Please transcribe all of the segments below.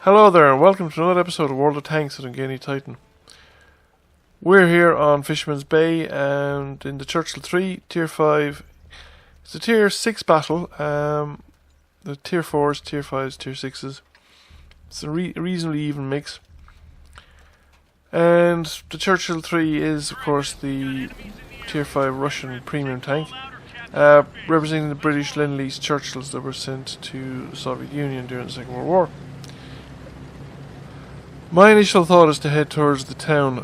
Hello there and welcome to another episode of World of Tanks at Ungainly Titan. We're here on Fisherman's Bay and in the Churchill III, Tier 5. It's a Tier 6 battle. The Tier 4s, Tier 5s, Tier 6s. It's a reasonably even mix. And the Churchill III is, of course, the Tier 5 Russian premium tank, representing the British Lend-Lease Churchills that were sent to the Soviet Union during the Second World War. My initial thought is to head towards the town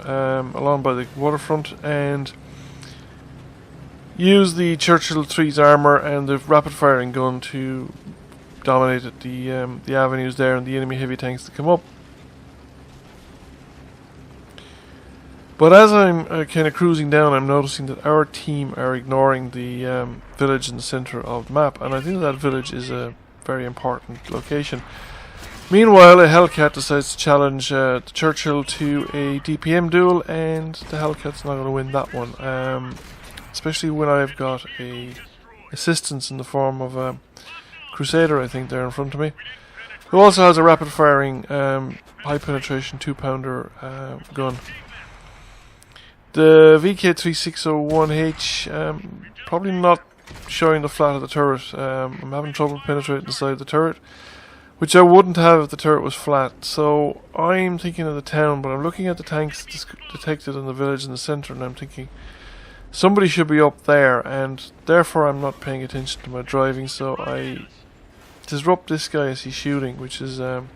along by the waterfront and use the Churchill III's armour and the rapid firing gun to dominate the avenues there and the enemy heavy tanks that come up. But as I'm kind of cruising down, I'm noticing that our team are ignoring the village in the centre of the map, and I think that village is a very important location. Meanwhile, a Hellcat decides to challenge the Churchill to a DPM duel, and the Hellcat's not going to win that one. Especially when I've got a assistance in the form of a Crusader, I think, there in front of me, who also has a rapid-firing, high-penetration 2-pounder gun. The VK3601H, probably not showing the flat of the turret. I'm having trouble penetrating the side of the turret, which I wouldn't have if the turret was flat. So I'm thinking of the town, but I'm looking at the tanks detected in the village in the centre, and I'm thinking somebody should be up there, and therefore I'm not paying attention to my driving, so I disrupt this guy as he's shooting, which is rather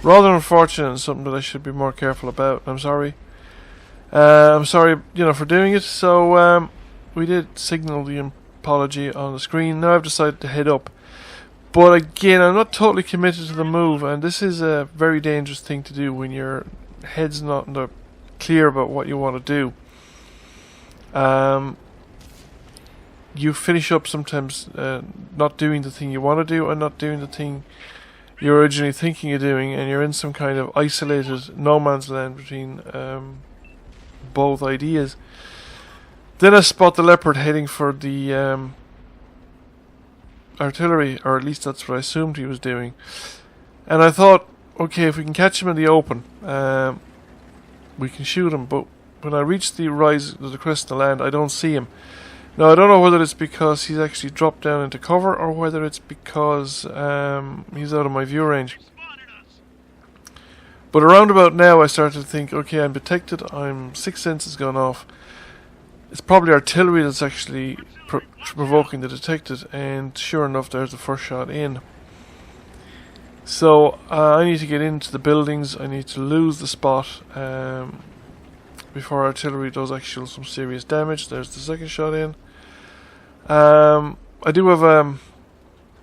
unfortunate and something that I should be more careful about. I'm sorry. I'm sorry, for doing it. So we did signal the apology on the screen. Now I've decided to head up. But again, I'm not totally committed to the move, and this is a very dangerous thing to do when your head's not clear about what you want to do. You finish up sometimes not doing the thing you want to do and not doing the thing you're originally thinking of doing, and you're in some kind of isolated no man's land between both ideas. Then I spot the Leopard heading for the artillery, or at least that's what I assumed he was doing. And I thought, okay, if we can catch him in the open, we can shoot him. But when I reach the rise of the crest of the land, I don't see him. Now, I don't know whether it's because he's actually dropped down into cover, or whether it's because he's out of my view range. But around about now, I started to think, okay, I'm detected, I'm 6 senses gone off. It's probably artillery that's actually provoking the detected, and sure enough, there's the first shot in. So I need to get into the buildings. I need to lose the spot before artillery does actually some serious damage. There's the second shot in. I do have a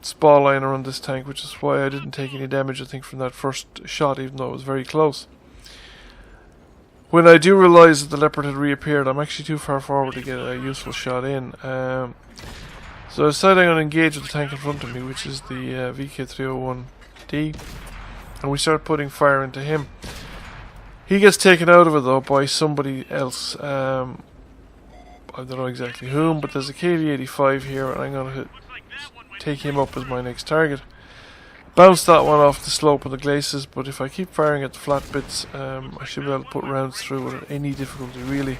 spall liner on this tank, which is why I didn't take any damage, I think, from that first shot, even though it was very close. When I do realise that the Leopard had reappeared, I'm actually too far forward to get a useful shot in. So I decided I'm going to engage with the tank in front of me, which is the VK301D, and we start putting fire into him. He gets taken out of it, though, by somebody else. I don't know exactly whom, but there's a KV-85 here, and I'm going to take him up as my next target. Bounce that one off the slope of the glacis, but if I keep firing at the flat bits, I should be able to put rounds through without any difficulty, really.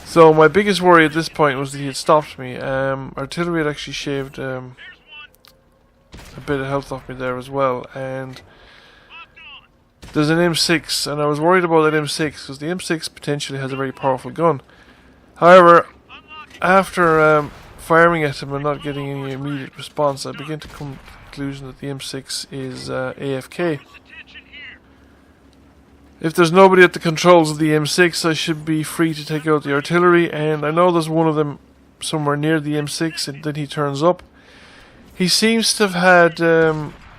So my biggest worry at this point was that he had stopped me. Artillery had actually shaved a bit of health off me there as well, and there's an M6, and I was worried about that M6 because the M6 potentially has a very powerful gun. However, after firing at him and not getting any immediate response, I began to come to the conclusion that the M6 is AFK. If there's nobody at the controls of the M6, I should be free to take out the artillery, and I know there's one of them somewhere near the M6, and then he turns up. He seems to have had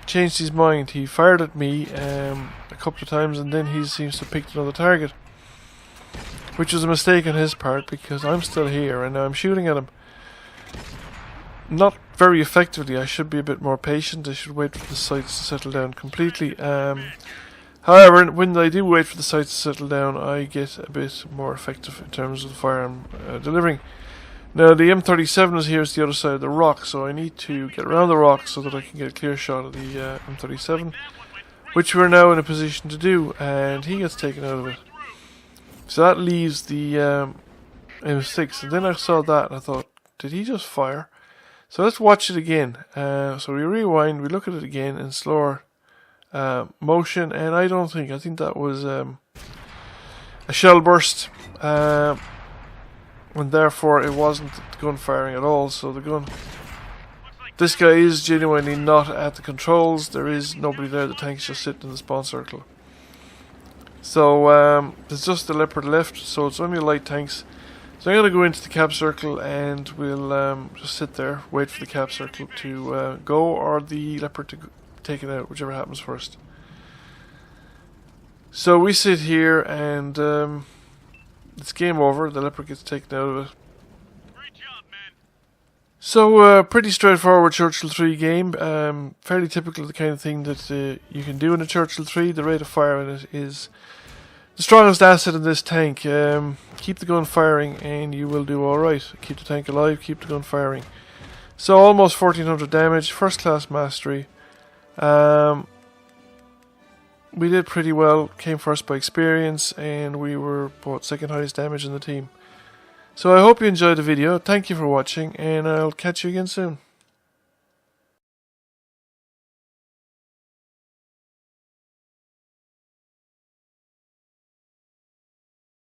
changed his mind. He fired at me a couple of times, and then he seems to have picked another target, which was a mistake on his part, because I'm still here and I'm shooting at him. Not very effectively. I should be a bit more patient. I should wait for the sights to settle down completely. However, when I do wait for the sights to settle down, I get a bit more effective in terms of the fire I'm delivering. Now the M37 is here, is the other side of the rock, so I need to get around the rock so that I can get a clear shot of the M37, which we're now in a position to do, and he gets taken out of it. So that leaves the M6, and then I saw that and I thought, did he just fire? So let's watch it again. So we rewind, we look at it again in slower motion, and I think that was a shell burst. And therefore it wasn't the gun firing at all. So this guy is genuinely not at the controls. There is nobody there. The tank's just sitting in the spawn circle. So there's just the Leopard left, so it's only light tanks. So I'm going to go into the cap circle and we'll just sit there, wait for the cap circle to go, or the Leopard to take it out, whichever happens first. So we sit here and it's game over. The Leopard gets taken out of it. Great job, man. So pretty straightforward Churchill 3 game. Fairly typical of the kind of thing that you can do in a Churchill 3. The rate of fire in it is the strongest asset in this tank. Keep the gun firing and you will do alright. Keep the tank alive, keep the gun firing. So almost 1400 damage, first class mastery. We did pretty well, came first by experience, and we were both second highest damage in the team. So I hope you enjoyed the video, thank you for watching, and I'll catch you again soon.